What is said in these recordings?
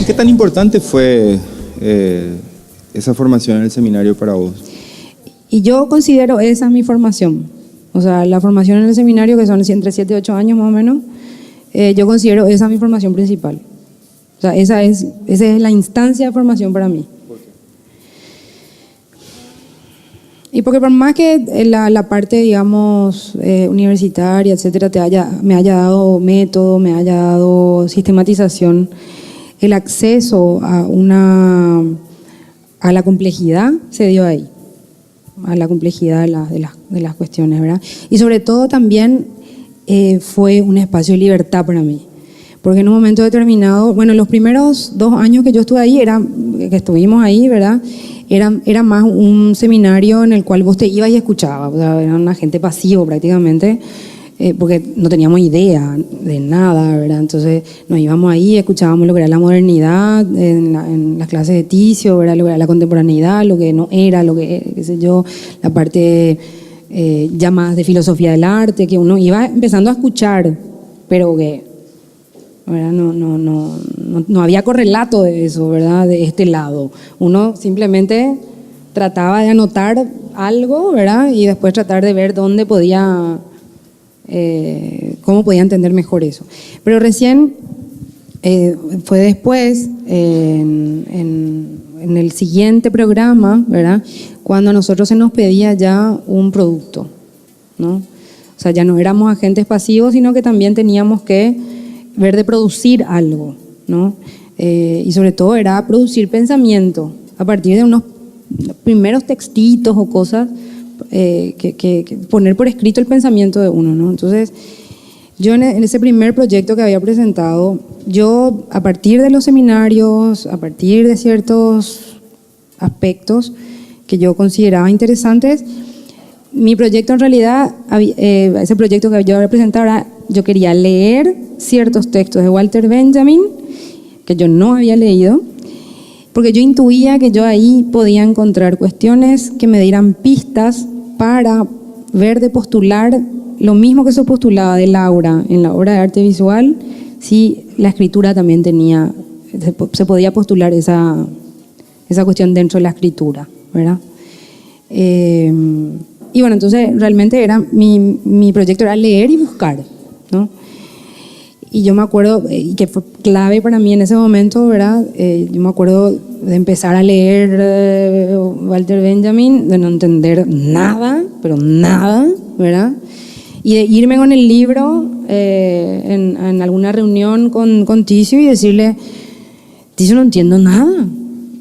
qué tan importante fue esa formación en el seminario para vos? Y yo considero esa mi formación. O sea, la formación en el seminario, que son entre 7 y 8 años más o menos, yo considero esa mi formación principal. O sea, esa es la instancia de formación para mí. ¿Por qué? Y porque por más que la parte, digamos, universitaria, etcétera, me haya dado método, me haya dado sistematización, el acceso a la complejidad se dio ahí, a la complejidad de las cuestiones, ¿verdad? Y sobre todo también fue un espacio de libertad para mí. Porque en un momento determinado, bueno, los primeros 2 años que yo estuve ahí, que estuvimos ahí, ¿verdad? Era más un seminario en el cual vos te ibas y escuchabas, o sea, era una gente pasivo prácticamente, porque no teníamos idea de nada, ¿verdad? Entonces nos íbamos ahí, escuchábamos lo que era la modernidad, en las clases de Ticio, ¿verdad? Lo que era la contemporaneidad, lo que no era, lo que, qué sé yo, la parte ya más de filosofía del arte, que uno iba empezando a escuchar, pero que... ¿verdad? No había correlato de eso, ¿verdad? De este lado. Uno simplemente trataba de anotar algo, ¿verdad? Y después tratar de ver dónde podía, cómo podía entender mejor eso. Pero recién fue después, en el siguiente programa, ¿verdad? Cuando a nosotros se nos pedía ya un producto, ¿no? O sea, ya no éramos agentes pasivos, sino que también teníamos que ver de producir algo, ¿no? Y sobre todo era producir pensamiento a partir de unos primeros textitos o cosas, que poner por escrito el pensamiento de uno, ¿no? Entonces, yo en ese primer proyecto que había presentado, yo a partir de los seminarios, a partir de ciertos aspectos que yo consideraba interesantes, mi proyecto en realidad, ese proyecto que yo había presentado era, yo quería leer ciertos textos de Walter Benjamin que yo no había leído, porque yo intuía que yo ahí podía encontrar cuestiones que me dieran pistas para ver de postular lo mismo que se postulaba de Laura en la obra de arte visual, si la escritura también tenía, se podía postular esa cuestión dentro de la escritura, ¿verdad? Y bueno, entonces realmente era mi proyecto era leer y buscar, ¿no? Y yo me acuerdo, que fue clave para mí en ese momento, ¿verdad? Yo me acuerdo de empezar a leer Walter Benjamin, de no entender nada, pero nada, ¿verdad? Y de irme con el libro en alguna reunión con Ticio y decirle, Ticio, no entiendo nada,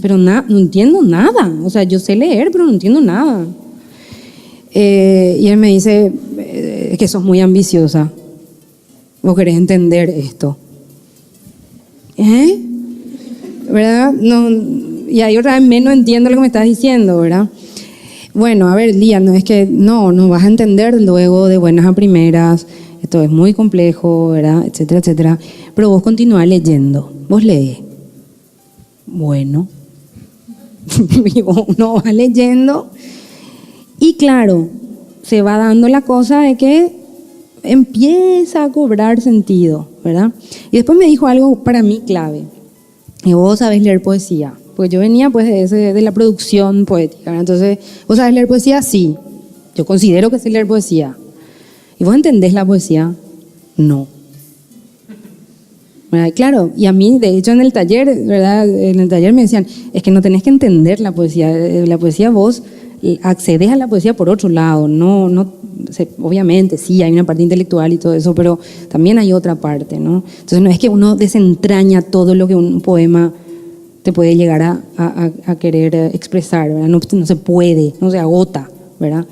pero no entiendo nada. O sea, yo sé leer, pero no entiendo nada. Y él me dice, es que sos muy ambiciosa. Vos querés entender esto. ¿Verdad? No, y ahí otra vez menos entiendo lo que me estás diciendo, ¿verdad? Bueno, a ver, Lía, no es que no vas a entender luego de buenas a primeras, esto es muy complejo, ¿verdad? Etcétera, etcétera. Pero vos continuás leyendo, vos lees. Bueno, y uno va leyendo y claro, se va dando la cosa de que empieza a cobrar sentido, ¿verdad? Y después me dijo algo para mí clave. Y vos sabés leer poesía. Porque yo venía pues de la producción poética, ¿verdad? Entonces, ¿vos sabés leer poesía? Sí. Yo considero que sé leer poesía. ¿Y vos entendés la poesía? No. ¿Verdad? Claro, y a mí, de hecho, en el taller, ¿verdad? En el taller me decían, es que no tenés que entender la poesía. La poesía vos accedes a la poesía por otro lado, obviamente sí, hay una parte intelectual y todo eso, pero también hay otra parte, ¿no? Entonces no es que uno desentraña todo lo que un poema te puede llegar a querer expresar, ¿verdad? No se puede, no se agota, ¿verdad?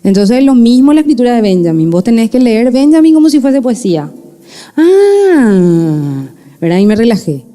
Entonces lo mismo la escritura de Benjamin, vos tenés que leer Benjamin como si fuese poesía. ¿Verdad? Y me relajé.